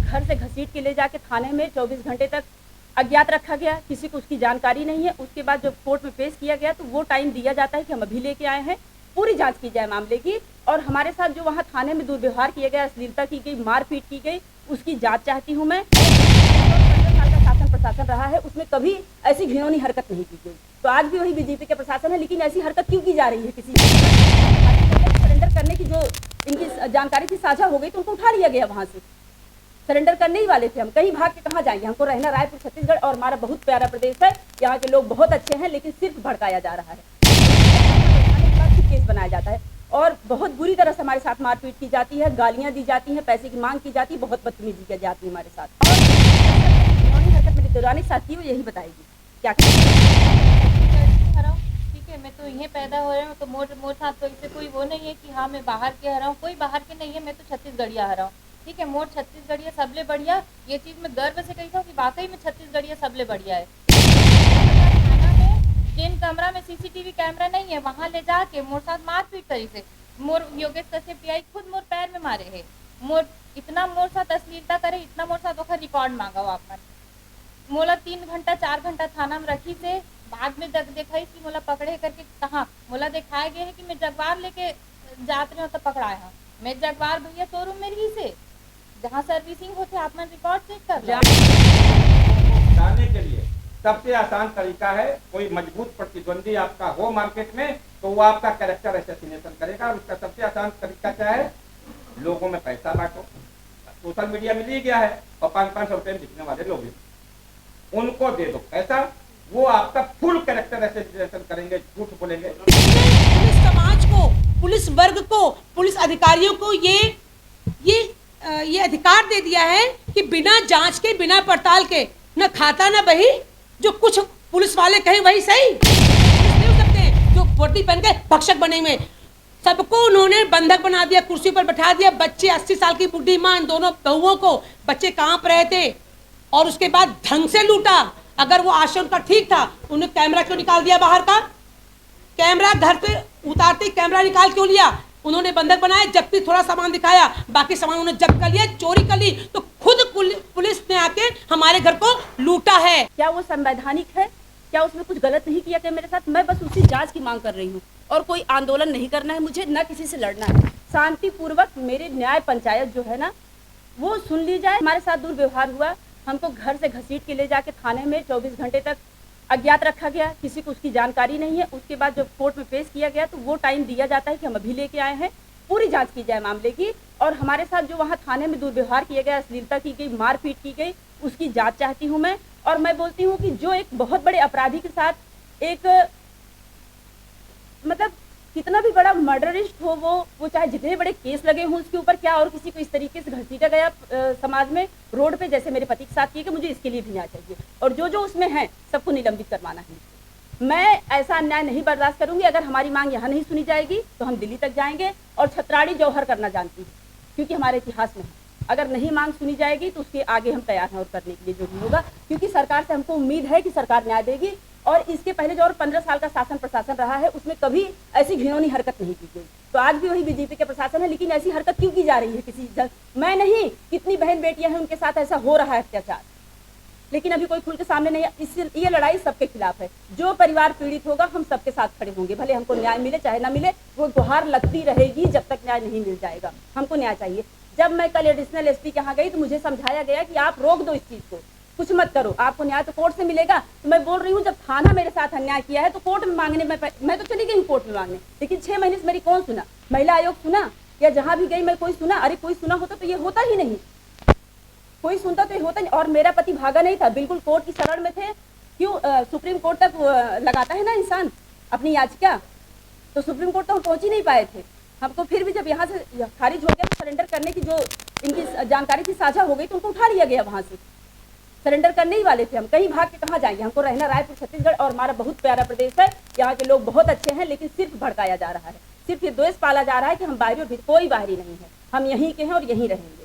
घर से घसीट के ले जाके थाने में 24 घंटे तक अज्ञात रखा गया, किसी को उसकी जानकारी नहीं है। उसके बाद जब कोर्ट में पेश किया गया तो वो टाइम दिया जाता है कि हम अभी लेके आए हैं, पूरी जांच की जाए मामले की। और हमारे साथ जो वहाँ थाने में दुर्व्यवहार किया गया, अश्लीलता की गई, मारपीट की गई, उसकी जांच चाहती हूँ मैं। 15 साल का शासन प्रशासन रहा है, उसमें कभी ऐसी घिनौनी हरकत नहीं की गई। तो आज भी वही बीजेपी के प्रशासन है, लेकिन ऐसी हरकत क्यों की जा रही है? किसी सरेंडर करने की जो इनकी जानकारी थी साझा हो गई तो उनको उठा लिया गया, वहाँ से सरेंडर करने ही वाले थे। हम कहीं भाग के कहाँ जाएंगे? हमको रहना रायपुर छत्तीसगढ़ और हमारा बहुत प्यारा प्रदेश है, यहाँ के लोग बहुत अच्छे हैं, लेकिन सिर्फ भड़काया जा रहा है, केस बनाया जाता है और बहुत बुरी तरह से हमारे साथ मारपीट की जाती है, गालियां दी जाती हैं, पैसे की मांग की जाती है, बहुत बदतमीजी की जाती है हमारे साथ। और हरकत मेरी दौरानी साथी वो यही बताएगी क्या। ठीक है, मैं तो यहीं पैदा हो रहा हूँ, तो मोर साथ तो इससे कोई वो नहीं है कि हाँ मैं बाहर के हरा हूँ, कोई बाहर के नहीं है, मैं तो छत्तीसगढ़िया हरा हूँ। ठीक है, मोर छत्तीसगढ़िया सबले बढ़िया, ये चीज़ मैं गर्व से कहता हूँ कि वाकई में छत्तीसगढ़िया सबले बढ़िया है। थाना में जिन कमरा में सीसीटीवी कैमरा नहीं है, वहाँ ले जाके मोर साथ मारपीट करी से मोर योगेश कश्यप टीआई खुद मोर पैर में मारे है। मोर इतना मोर साथ अश्लीलता करे, इतना मोर साथ ओखर रिकॉर्ड मांगा वापस। मोला 3 घंटा 4 घंटा थाना में रखी से बाद में देखा कि मोला पकड़े करके कहाँ मोला दिखाया गया है कि मैं जगवार लेके जात रहे हो तो पकड़ाया हूँ। मैं जगवार भैया शोरूम में रही से जहाँ सर्विसिंग होते आप मैं रिकॉर्ड चेक कर जाने के लिए सबसे आसान तरीका है, कोई मजबूत प्रतिद्वंदी आपका हो मार्केट में तो वो आपका कैरेक्टर असैसिनेशन करेगा। और उसका सबसे आसान तरीका क्या है? लोगों में पैसा बांटो। सोशल मीडिया मिल ही गया है और 500-500 रुपए में दिखने वाले लोग उनको दे दो पैसा, वो आपका फुल कैरेक्टर असैसिनेशन करेंगे, झूठ बोलेंगे। पुलिस समाज को, पुलिस वर्ग को, पुलिस अधिकारियों को ये अधिकार दे दिया है कि बिना जांच के, बिना पड़ताल के न खाता न बही, जो कुछ पुलिस वाले कहें वही सही। नहीं हो सकते जो वर्दी पहन के भक्षक बने हुए, सबको उन्होंने बंधक बना दिया, कुर्सी पर बैठा दिया। बच्चे 80 साल की बुढ़ी मां, इन दोनों बहुओं को, बच्चे कांप रहे थे और उसके बाद ढंग से लूटा। अगर वो आशय उनका ठीक था, उन्हें कैमरा क्यों निकाल दिया बाहर का? कैमरा घर पे उतारते कैमरा निकाल क्यों लिया? उन्होंने बंधक बनाया, जबकि थोड़ा सामान दिखाया, बाकी सामान उन्होंने जब्त कर लिया, चोरी कर ली। तो खुद पुलिस ने आके हमारे घर को लूटा है। क्या वो संवैधानिक है? क्या उसमें कुछ गलत नहीं किया क्या मेरे साथ? मैं बस उसी जांच की मांग कर रही हूँ और कोई आंदोलन नहीं करना है मुझे, न किसी से लड़ना है। शांतिपूर्वक मेरे न्याय पंचायत जो है ना वो सुन ली जाए। हमारे साथ दुर्व्यवहार हुआ, हमको घर से घसीट के ले जाके थाने में 24 घंटे तक अज्ञात रखा गया, किसी को उसकी जानकारी नहीं है। उसके बाद जब कोर्ट में पेश किया गया तो वो टाइम दिया जाता है कि हम अभी लेके आए हैं, पूरी जांच की जाए मामले की। और हमारे साथ जो वहाँ थाने में दुर्व्यवहार किया गया, अश्लीलता की गई, मारपीट की गई, उसकी जांच चाहती हूँ मैं। और मैं बोलती हूँ कि जो एक बहुत बड़े अपराधी के साथ एक मतलब कितना भी बड़ा मर्डरिस्ट हो, वो चाहे जितने बड़े केस लगे हों उसके ऊपर, क्या और किसी को इस तरीके से घसीटा गया समाज में, रोड पे, जैसे मेरे पति के साथ किए, कि मुझे इसके लिए भी न्याय चाहिए। और जो उसमें है सबको निलंबित करवाना है। मैं ऐसा अन्याय नहीं बर्दाश्त करूंगी। अगर हमारी मांग यहाँ नहीं सुनी जाएगी तो हम दिल्ली तक जाएंगे और छत्राड़ी जौहर करना जानती है, क्योंकि हमारे इतिहास में है। अगर नहीं मांग सुनी जाएगी तो उसके आगे हम तैयार हैं और करने के लिए जो भी होगा, क्योंकि सरकार से हमको उम्मीद है कि सरकार न्याय देगी। और इसके पहले जो और 15 साल का शासन प्रशासन रहा है उसमें कभी ऐसी घिनौनी हरकत नहीं की गई। तो आज भी वही बीजेपी के प्रशासन है, लेकिन ऐसी हरकत क्यों की जा रही है? किसी मैं नहीं, कितनी बहन बेटियां हैं उनके साथ ऐसा हो रहा है अत्याचार, लेकिन अभी कोई खुल के सामने नहीं है। ये लड़ाई सबके खिलाफ है। जो परिवार पीड़ित होगा हम सबके साथ खड़े होंगे, भले हमको न्याय मिले चाहे ना मिले, वो गुहार लगती रहेगी जब तक न्याय नहीं मिल जाएगा। हमको न्याय चाहिए। जब मैं कल एडिशनल एसपी के यहाँ गई तो मुझे समझाया गया कि आप रोक दो इस चीज को, कुछ मत करो, आपको न्याय तो कोर्ट से मिलेगा। तो मैं बोल रही हूँ, जब थाना मेरे साथ अन्याय किया है तो कोर्ट में मांगने मैं तो चली गई कोर्ट में मांगने, लेकिन 6 महीने से मेरी कौन सुना? महिला आयोग सुना? या जहाँ भी गई मैं कोई सुना? अरे कोई सुना होता तो ये होता ही नहीं, कोई सुनता तो ये होता नहीं। और मेरा पति भागा नहीं था, बिल्कुल कोर्ट की शरण में थे। क्यों सुप्रीम कोर्ट तक लगाता है ना इंसान अपनी याचिका, तो सुप्रीम कोर्ट तक हम पहुंच ही नहीं पाए थे। हमको फिर भी जब यहाँ से खारिज हो गया, सरेंडर करने की जो इनकी जानकारी थी साझा हो गई तो उनको उठा लिया गया, वहाँ से सरेंडर करने ही वाले थे। हम कहीं भाग के कहाँ जाएंगे? हमको रहना रायपुर छत्तीसगढ़ और हमारा बहुत प्यारा प्रदेश है, यहाँ के लोग बहुत अच्छे हैं, लेकिन सिर्फ भड़काया जा रहा है, सिर्फ ये द्वेष पाला जा रहा है कि हम बाहरी और कोई बाहरी नहीं है, हम यहीं के हैं और यहीं रहेंगे।